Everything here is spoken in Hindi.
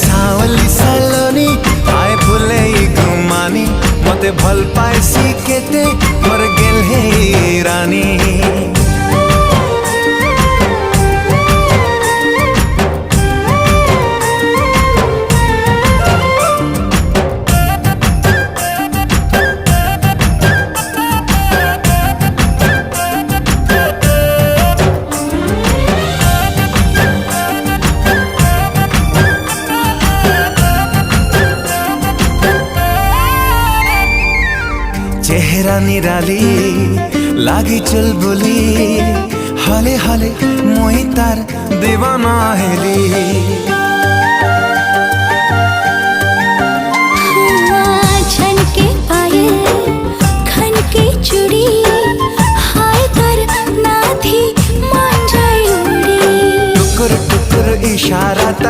सावली सलोनी आए फुले घुमानी मते भल पाइसी केते मोर गेल हे रानी। चेहरा निराली लागी चुलबुली हले हले मोहि तार दीवाना हेली। छन के पायल खन के चूड़ी हाय कर ना थी मान जाए उड़ी। टुकुर टुकुर इशारा